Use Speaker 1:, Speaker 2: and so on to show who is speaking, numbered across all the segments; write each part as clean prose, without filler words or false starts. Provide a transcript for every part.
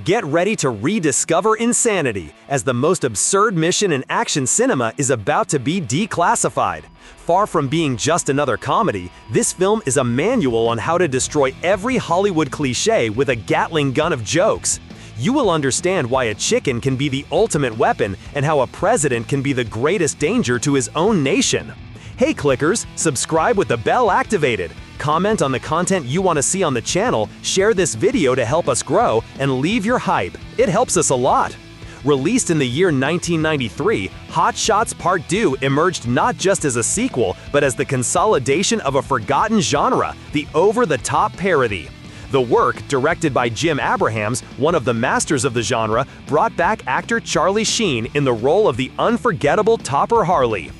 Speaker 1: Get ready to rediscover insanity, as the most absurd mission in action cinema is about to be declassified. Far from being just another comedy, this film is a manual on how to destroy every Hollywood cliché with a Gatling gun of jokes. You will understand why a chicken can be the ultimate weapon and how a president can be the greatest danger to his own nation. Hey clickers, subscribe with the bell activated. Comment on the content you want to see on the channel, share this video to help us grow, and leave your hype. It helps us a lot. Released in the year 1993, Hot Shots Part 2 emerged not just as a sequel, but as the consolidation of a forgotten genre, the over-the-top parody. The work, directed by Jim Abrahams, one of the masters of the genre, brought back actor Charlie Sheen in the role of the unforgettable Topper Harley.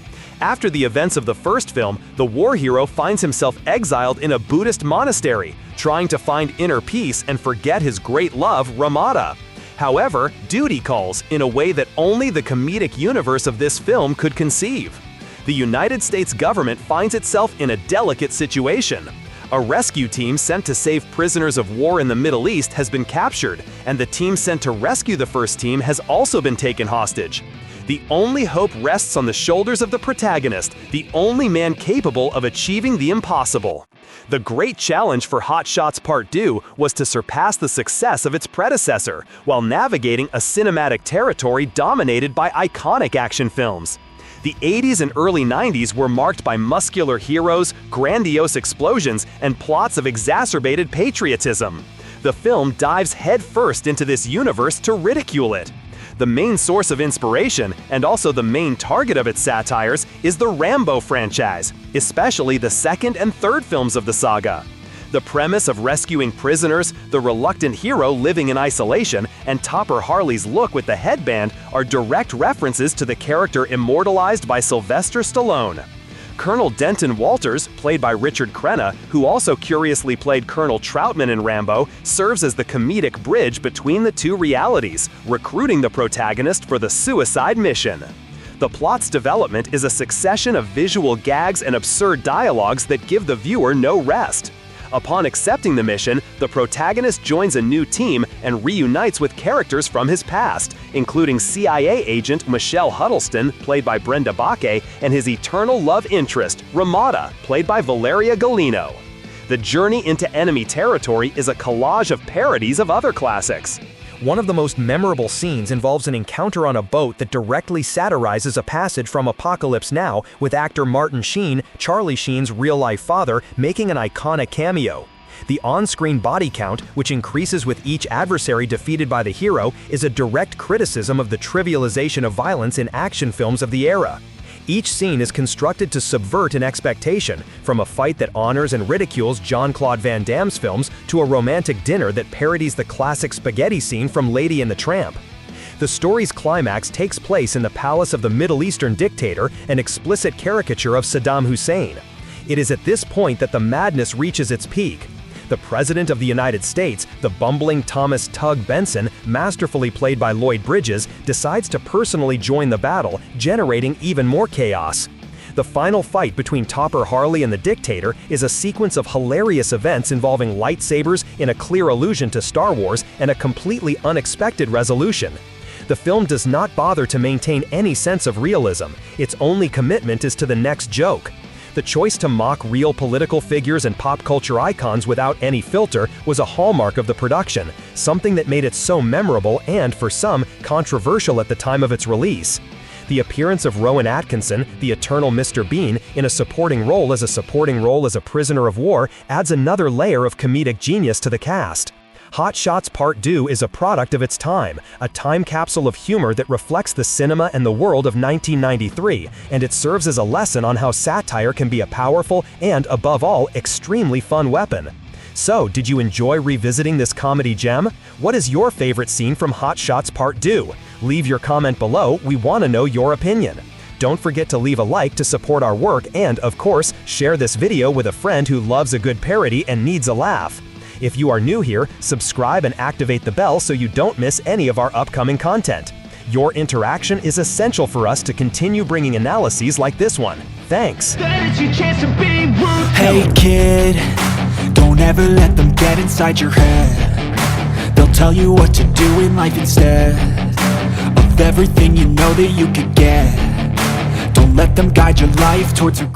Speaker 1: After the events of the first film, the war hero finds himself exiled in a Buddhist monastery, trying to find inner peace and forget his great love, Ramada. However, duty calls in a way that only the comedic universe of this film could conceive. The United States government finds itself in a delicate situation. A rescue team sent to save prisoners of war in the Middle East has been captured, and the team sent to rescue the first team has also been taken hostage. The only hope rests on the shoulders of the protagonist, the only man capable of achieving the impossible. The great challenge for Hot Shots Part 2 was to surpass the success of its predecessor, while navigating a cinematic territory dominated by iconic action films. The 80s and early 90s were marked by muscular heroes, grandiose explosions, and plots of exacerbated patriotism. The film dives headfirst into this universe to ridicule it. The main source of inspiration, and also the main target of its satires, is the Rambo franchise, especially the second and third films of the saga. The premise of rescuing prisoners, the reluctant hero living in isolation, and Topper Harley's look with the headband are direct references to the character immortalized by Sylvester Stallone. Colonel Denton Walters, played by Richard Crenna, who also curiously played Colonel Troutman in Rambo, serves as the comedic bridge between the two realities, recruiting the protagonist for the suicide mission. The plot's development is a succession of visual gags and absurd dialogues that give the viewer no rest. Upon accepting the mission, the protagonist joins a new team and reunites with characters from his past, including CIA agent Michelle Huddleston, played by Brenda Bakke, and his eternal love interest, Ramada, played by Valeria Golino. The journey into enemy territory is a collage of parodies of other classics.
Speaker 2: One of the most memorable scenes involves an encounter on a boat that directly satirizes a passage from Apocalypse Now, with actor Martin Sheen, Charlie Sheen's real-life father, making an iconic cameo. The on-screen body count, which increases with each adversary defeated by the hero, is a direct criticism of the trivialization of violence in action films of the era. Each scene is constructed to subvert an expectation, from a fight that honors and ridicules Jean-Claude Van Damme's films to a romantic dinner that parodies the classic spaghetti scene from Lady and the Tramp. The story's climax takes place in the palace of the Middle Eastern dictator, an explicit caricature of Saddam Hussein. It is at this point that the madness reaches its peak. The President of the United States, the bumbling Thomas Tug Benson, masterfully played by Lloyd Bridges, decides to personally join the battle, generating even more chaos. The final fight between Topper Harley and the dictator is a sequence of hilarious events involving lightsabers in a clear allusion to Star Wars and a completely unexpected resolution. The film does not bother to maintain any sense of realism. Its only commitment is to the next joke. The choice to mock real political figures and pop culture icons without any filter was a hallmark of the production, something that made it so memorable and, for some, controversial at the time of its release. The appearance of Rowan Atkinson, the eternal Mr. Bean, in a supporting role as a prisoner of war adds another layer of comedic genius to the cast. Hot Shots Part 2 is a product of its time, a time capsule of humor that reflects the cinema and the world of 1993, and it serves as a lesson on how satire can be a powerful and, above all, extremely fun weapon. So, did you enjoy revisiting this comedy gem? What is your favorite scene from Hot Shots Part 2? Leave your comment below, we want to know your opinion. Don't forget to leave a like to support our work and, of course, share this video with a friend who loves a good parody and needs a laugh. If you are new here, subscribe and activate the bell so you don't miss any of our upcoming content. Your interaction is essential for us to continue bringing analyses like this one. Thanks!
Speaker 3: Hey kid, don't ever let them get inside your head. They'll tell you what to do in life instead of everything you know that you could get. Don't let them guide your life towards regret.